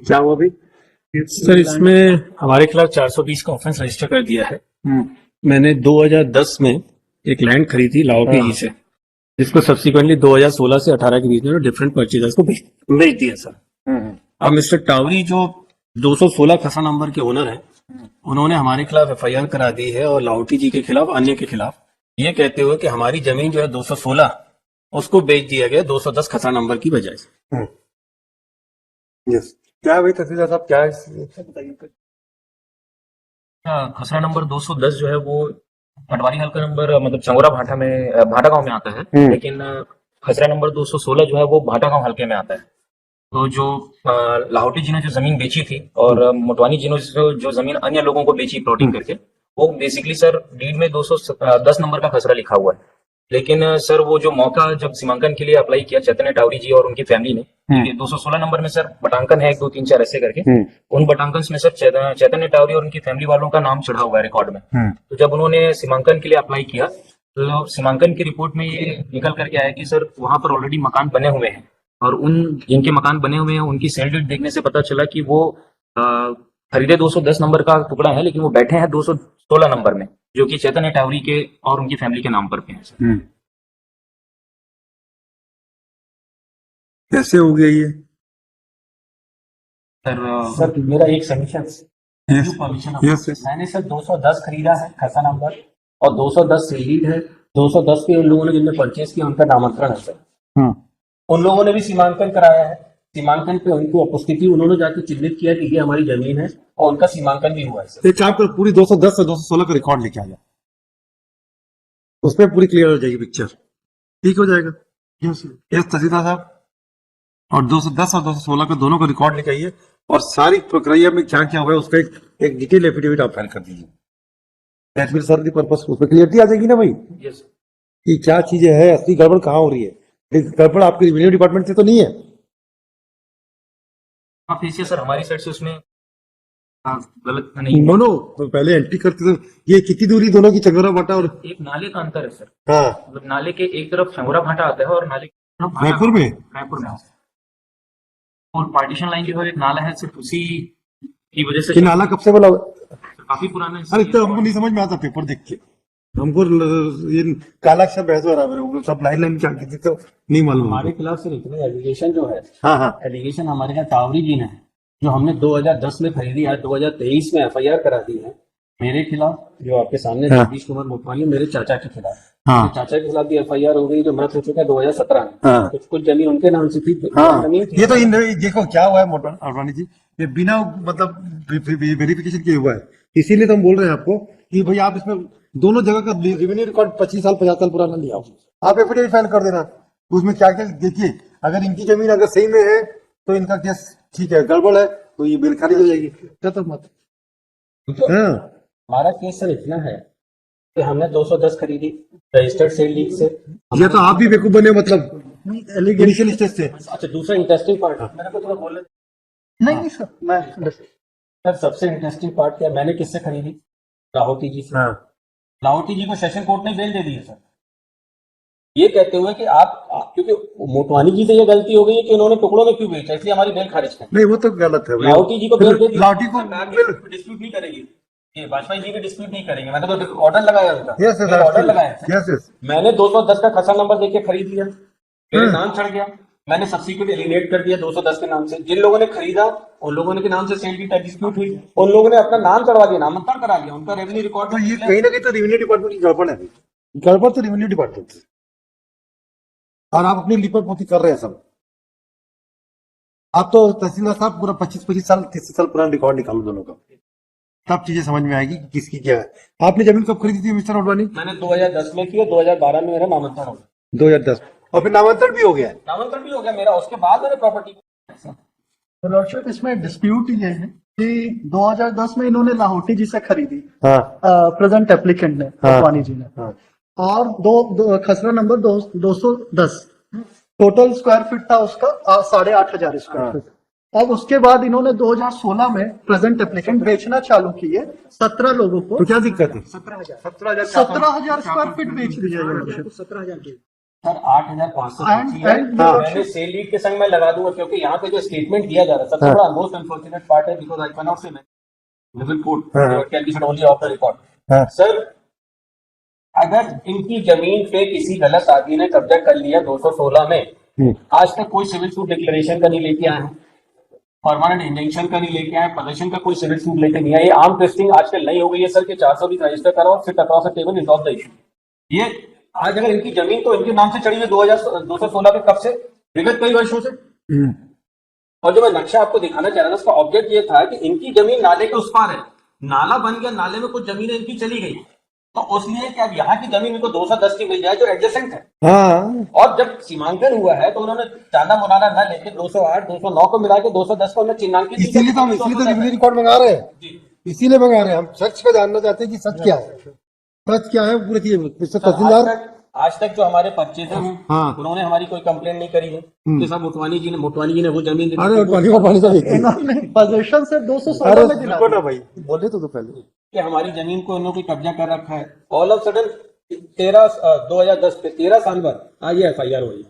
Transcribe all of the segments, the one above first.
क्या हुआ भाई? सर इसमें हमारे खिलाफ 420 का ऑफेंस रजिस्टर कर दिया है। मैंने 2010 में एक लैंड खरीदी लाहौटी जी से, जिसको सब्सिक्वेंटली 2016 से 18 के बीच में डिफरेंट परचेजर्स को बेच दिया सर। अब मिस्टर टावरी जो 216 खसा नंबर के ओनर हैं, उन्होंने हमारे खिलाफ एफआईआर करा दी है और लाहौटी जी के खिलाफ, अन्य के खिलाफ, ये कहते हुए कि हमारी जमीन जो है 216 उसको बेच दिया गया 210 खसा नंबर की बजाय से। यस, क्या भाई तहसीलदार साहब, क्या है बताइए। खसरा नंबर 210 जो है वो पटवारी हल्का नंबर मतलब चंगोरा भाटा में भाटा गांव में आता है, लेकिन खसरा नंबर 216 जो है वो भाटा गांव हल्के में आता है। तो जो लाहौटी जी ने जो जमीन बेची थी और मोटवानी जी ने जो जमीन अन्य लोगों को बेची प्लॉटिंग करके, वो बेसिकली सर डीड में 210 नंबर का खसरा लिखा हुआ है। लेकिन सर वो जो मौका जब सीमांकन के लिए अप्लाई किया चैतन्य टावरी जी और उनकी फैमिली ने, 216 नंबर में सर बटांकन है 1 2 3 4 ऐसे करके, उन बटांकन में सर चैतन्य टावरी और उनकी फैमिली वालों का नाम चढ़ा हुआ है रिकॉर्ड में। तो जब उन्होंने सीमांकन के लिए अप्लाई किया तो सीमांकन की रिपोर्ट में ये निकल करके आया कि सर वहां पर ऑलरेडी मकान बने हुए हैं, और उन जिनके मकान बने हुए हैं उनकी सेल डीड देखने से पता चला कि वो खरीदे 210 नंबर का टुकड़ा है, लेकिन वो बैठे हैं 216 नंबर में, जो कि चैतन्य टावरी के और उनकी फैमिली के नाम पर पे हैं। कैसे हो गया ये? सर मेरा एक सबमिशन यस मैंने सर 210 खरीदा है खसा नंबर, और 210 सीरीड है। 210 के उन लोगों ने जिनने परचेज किया उनका नामांतरण है सर। उन लोगों ने भी सीमांकन कराया है। सीमांकन पे उनको उपस्थिति उन्होंने जाके चिन्हित किया कि ये हमारी जमीन है, और उनका सीमांकन भी हुआ है सर। एक काम करो, पूरी 210 से 216 का रिकॉर्ड लेके आ जाओ, उसमें पूरी क्लियर हो जाएगी पिक्चर, ठीक हो जाएगा। यस तहसीलदार साहब, और 210 और 216 का दोनों का रिकॉर्ड लेके आइए, और सारी प्रक्रिया में क्या क्या हुआ है उसका एक डिटेल एफिडेविट आप फाइल कर दीजिए। That will serve the purpose, उसमें क्लियरिटी आ जाएगी ना भाई कि क्या चीजें है, असली गड़बड़ कहाँ हो रही है। गड़बड़ आपके रेवेन्यू डिपार्टमेंट से तो नहीं है? हाँ फीसिए सर हमारी साइड से उसमें गलत नहीं। नो तो पहले एंट्री करते थे। ये कितनी दूरी दोनों की, चंगोरा भाटा और एक नाले का अंतर है सर। हाँ, मतलब नाले के एक तरफ चंगोरा भाटा आता है और नाले रायपुर में और पार्टीशन लाइन जो है एक नाला है, सिर्फ उसी की वजह से कि नाला कब से बोला? काफी पुराना है। अरे तो हमको नहीं समझ में आता पेपर देख के, हमको ये काला अक्षर बहस हो रहा है, सब लाइन लाइन क्या की थी तो नहीं मालूम। हमारे खिलाफ सर इतने एलिगेशन जो है, हाँ एलिगेशन हमारे यहाँ टावरी जी ने है, जो हमने 2010 में खरीदी है, 2023 में एफआईआर करा दी है मेरे खिलाफ, जो आपके सामने जगदीश कुमार मोटवानी, मेरे चाचा के खिलाफ। मेरे चाचा के खिलाफ भी एफआईआर हो गई, जो मृत हो चुका है 2017 में। कुछ जमीन उनके नाम से थी। ये तो देखो क्या हुआ है मोटवानी जी, ये बिना मतलब वेरिफिकेशन के हुआ है, इसीलिए तो हम बोल रहे हैं आपको कि भाई आप इसमें दोनों जगह का रेवेन्यू रिकॉर्ड 25 साल 50 साल पुराना लिया, आप एफिडेविट फाइल कर देना। उसमें क्या क्या देखिए, अगर इनकी जमीन अगर सही में है तो इनका केस ठीक है, गड़बड़ है तो ये बिल खारिज हो जाएगी। तो मत हमारा केस सर इतना है कि हमने 210 खरीदी रजिस्टर्ड सेल लीग से। ये तो आप भी बेवकूफ बने, मतलब इनिशियल स्टेज से। अच्छा, दूसरा इंटरेस्टिंग पार्ट मेरे को थोड़ा बोलने नहीं सर, मैं सर सबसे इंटरेस्टिंग पार्ट क्या, मैंने किससे खरीदी? लाहौटी जी से। लाहौटी जी को सेशन कोर्ट ने बेल दे दी है सर, ये कहते हुए कि आप क्योंकि मोटवानी जी से ये गलती हो गई है कि उन्होंने टुकड़ों में क्यों बेचा, इसलिए हमारी बेल खारिज कर। नहीं वो तो गलत है, लाहौटी जी को बेल दे दी, लाहौटी को डिस्प्यूट नहीं करेगी, ये वाजपेयी जी भी डिस्प्यूट नहीं करेंगे। मैंने तो ऑर्डर लगाया उनका, यस ऑर्डर लगाया। मैंने 210 का खसा नंबर देके खरीद लिया, मेरे नाम चढ़ गया, मैंने सब्सिक्वेंट एलिमिनेट कर दिया 210 के नाम से। जिन लोगों ने खरीदा उन लोगों के नाम से सेल की डिस्प्यूट हुई, उन लोगों ने अपना नाम चढ़वा दिया, नामांकन करा लिया, उनका रेवेन्यू रिकॉर्ड। तो ये कहीं ना कहीं तो रेवेन्यू डिपार्टमेंट की गड़बड़ है, गड़बड़ तो रेवेन्यू डिपार्टमेंट से, और आप अपनी लिपट पोती कर रहे हैं सब। आप तो तहसीलदार साहब पूरा 25 साल 30 साल पुराना रिकॉर्ड निकालो दोनों का, तब चीजें समझ में आएगी कि किसकी क्या है। आपने जमीन कब खरीदी थी मिस्टर मोटवानी? मैंने 2010 में की, 2012 में मेरा नामांकन हो गया। 2010 और फिर नामांतरण भी हो गया? नामांकन भी हो गया मेरा, उसके बाद मैंने प्रॉपर्टी। तो लॉर्डशिप इसमें डिस्प्यूट ये है कि 2010 में इन्होंने लाहौटी जी से खरीदी, प्रेजेंट एप्लीकेंट ने, मोटवानी जी ने, और दो खसरा नंबर 210, टोटल स्क्वायर फीट था उसका 8,500 स्क्वायर फीट। अब उसके बाद इन्होंने 2016 में प्रेजेंट एप्लीकेंट बेचना चालू किए 17 लोगों को। तो क्या दिक्कत है? 17,000 स्क्वायर फीट बेच दिया। 17,000 सर 8,500 And मैंने सेल लीड के संग मैं लगा दूंगा, क्योंकि यहाँ पे जो स्टेटमेंट दिया जा रहा है सबसे बड़ा मोस्ट अनफॉर्चुनेट पार्ट है, बिकॉज आई कैन नॉट से living code can be only of the record. Sir अगर इनकी जमीन पे किसी गलत आदमी ने कब्जा कर लिया 216 में, आज तक कोई सिविल सूट डिक्लेरेशन का नहीं लेके आए हैं, परमानेंट इंजेक्शन का नहीं लेके आए, पोजेशन का कोई सिविल सूट लेके नहीं आए। ये आर्म ट्विस्टिंग आजकल नहीं हो गई है सर कि 420 रजिस्टर कराओ फिर across the table resolve the issue. ये आज अगर इनकी जमीन तो इनके नाम से चढ़ी है 216 के कब से, विगत कई वर्षों से। और जो मैं नक्शा आपको दिखाना चाह रहा था उसका ऑब्जेक्ट ये था कि इनकी जमीन नाले के उस पार है, नाला बन गया, नाले में कुछ जमीन इनकी चली गई, तो उसलिए कि अब यहाँ की जमीन इनको 210 की मिल जाए जो एडजेसेंट है। हाँ, और जब सीमांकन हुआ है तो उन्होंने चांदा मुनाना न लेके 208 209 को मिला के 210 को उन्होंने चिन्हांकित किया। इसीलिए तो रेवेन्यू रिकॉर्ड मंगा रहे हैं, इसीलिए मंगा रहे हैं। हम सच का जानना चाहते हैं कि सच क्या है, सच क्या है पूरे तहसीलदार। आज तक जो हमारे परचेजर हैं हाँ। उन्होंने हमारी कोई कंप्लेंट नहीं करी है कि सब मोटवानी जी ने वो जमीन दे दी। अरे पानी का इन्होंने पोजीशन से 216 में दिला दिया। भाई बोले तो पहले कि हमारी जमीन को उन्होंने कोई कब्जा कर रखा है। ऑल ऑफ सडन 2010 पे 13 साल बाद आज ये FIR हुई है।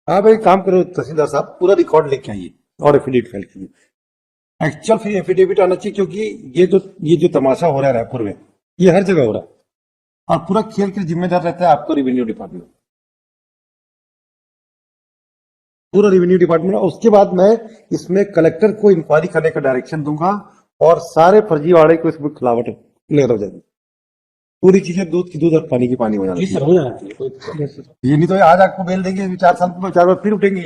आप एक काम करो तहसीलदार साहब, पूरा रिकॉर्ड लेके आइए और एफिडेविट फाइल कीजिए। एक्चुअल फिर एफिडेविट आना चाहिए, क्योंकि ये जो तमाशा हो रहा है रायपुर में, ये हर जगह हो रहा है और पूरा खेल के जिम्मेदार रहता है आपको रेवेन्यू डिपार्टमेंट, पूरा रेवेन्यू डिपार्टमेंट। और उसके बाद मैं इसमें कलेक्टर को इंक्वायरी करने का डायरेक्शन दूंगा और सारे फर्जीवाड़े को इसमें खिलावट क्लियर हो जाएगी। पूरी चीजें दूध की दूध और पानी की पानी हो जाती है। ये नहीं तो आज आपको बेल देंगे, 4 साल में 4 बार फिर उठेंगे।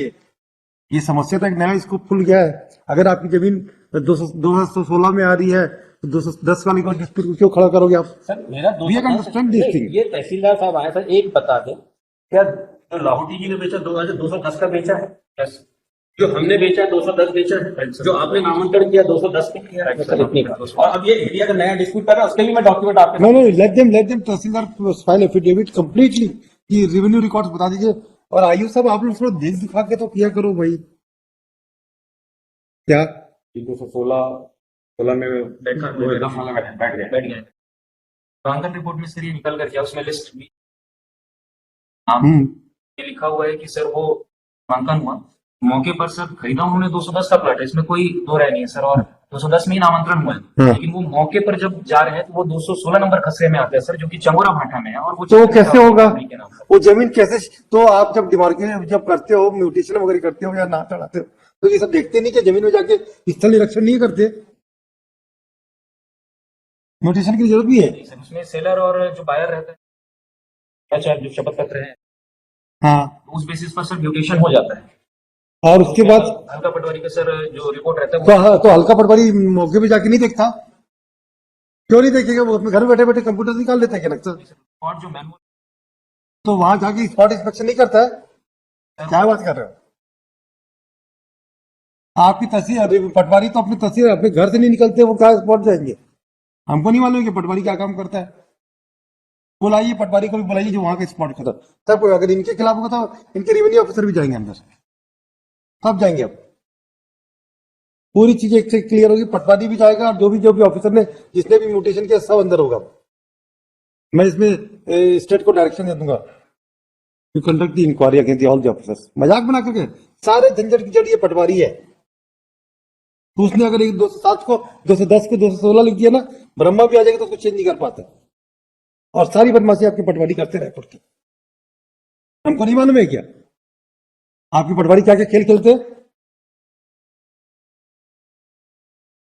ये समस्या तो एक नया इसको खुल गया है। अगर आपकी जमीन 216 में आ रही है तो 210 वाली को डिस्प्यूट क्यों खड़ा करोगे आप? सर मेरा ये तहसीलदार साहब आए सर, एक बता दें क्या जो लाहौटी जी ने बेचा 210 का बेचा है, जो हमने बेचा है 210 बेचा है, जो आपने नामांकन किया 210 पे किया है सर, इतनी का। और अब ये एरिया का नया डिस्प्यूट कर रहा है, उसके लिए मैं डॉक्यूमेंट आपके नो लेट देम तहसीलदार फाइल एफिडेविट कंप्लीटली कि रेवेन्यू रिकॉर्ड्स बता दीजिए। और आयु सब आप लोग थोड़ा देख दिखा के तो किया करो भाई। क्या 216 में देखा वो एकदम बैठ गया नामांकन रिपोर्ट में सर ये निकल कर गया, उसमें लिस्ट भी नाम ये लिखा हुआ है कि सर वो नामांकन हुआ मौके पर सर खरीदा उन्होंने 210 का प्लॉट है, इसमें कोई दो राय नहीं है सर। और 210 में ही नामांकन हुआ है, लेकिन वो मौके पर जब जा रहे हैं तो वो 216 नंबर खसरे में आता है सर, जो कि चंगोरा भाटा में है। और वो तो कैसे होगा वो जमीन कैसे? तो आप जब डिमार्केशन जब करते हो, म्यूटेशन वगैरह करते हो या ना चढ़ाते हो, तो ये सब देखते नहीं कि जमीन में जाके स्थल निरीक्षण नहीं करते? म्यूटेशन की जरूरत भी है उसमें सेलर और जो बायर रहता है अच्छा जो शपथ पत्र है, हाँ, उस बेसिस पर सर म्यूटेशन हो जाता है। और उसके बाद हल्का पटवारी का सर जो रिपोर्ट रहता है तो हल्का पटवारी मौके पे जाके नहीं देखता? क्यों नहीं देखेगा? वो अपने घर में बैठे बैठे कंप्यूटर निकाल लेता है क्या लगता है? और जो मैनुअल तो वहां जाके स्पॉट इंस्पेक्शन नहीं करता है? क्या बात कर रहे हो? आपकी तहसील पटवारी तो अपनी तहसील अपने घर से नहीं निकलते, वो क्या स्पॉट जाएंगे? हमको नहीं मालूम कि पटवारी क्या काम करता है। बुलाइए पटवारी को भी बुलाइए जो वहां के स्पॉट खत्म। तब अगर इनके खिलाफ होगा तो इनके रेवेन्यू ऑफिसर भी जाएंगे अंदर, तब जाएंगे। अब पूरी चीज एक से क्लियर होगी, पटवारी भी जाएगा और जो भी ऑफिसर ने जिसने भी म्यूटेशन किया सब अंदर होगा। मैं इसमें स्टेट को डायरेक्शन दे दूंगा to conduct the inquiry against all the officers. मजाक बना करके सारे झंझट की जड़ ये पटवारी है। तो उसने अगर 207 को 210 को 216 लिख दिया ना, ब्रह्मा भी आ जाएगा तो उसको चेंज नहीं कर पाता। और सारी बदमाशी आपके पटवारी करते रहे पड़ती। हमको नहीं मालूम है क्या आपकी पटवारी क्या क्या खेल खेलते हैं?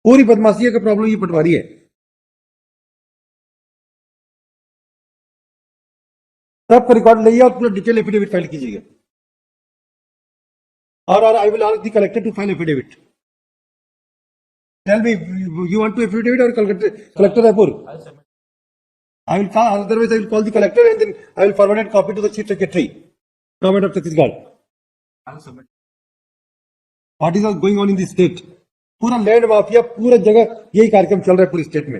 पूरी बदमाशी का प्रॉब्लम ये पटवारी है। सबका रिकॉर्ड लाइए और पूरा डिटेल एफिडेविट फाइल कीजिएगा। और I will ask the collector to file affidavit. Tell me, you want to affidavit or collector Raipur? I will call, otherwise I will call the collector and then I will forward a copy to the chief secretary, government of Chhattisgarh. What is going on in the state? पूरा land mafia पूरा जगह यही कार्यक्रम चल रहा है पूरी state में।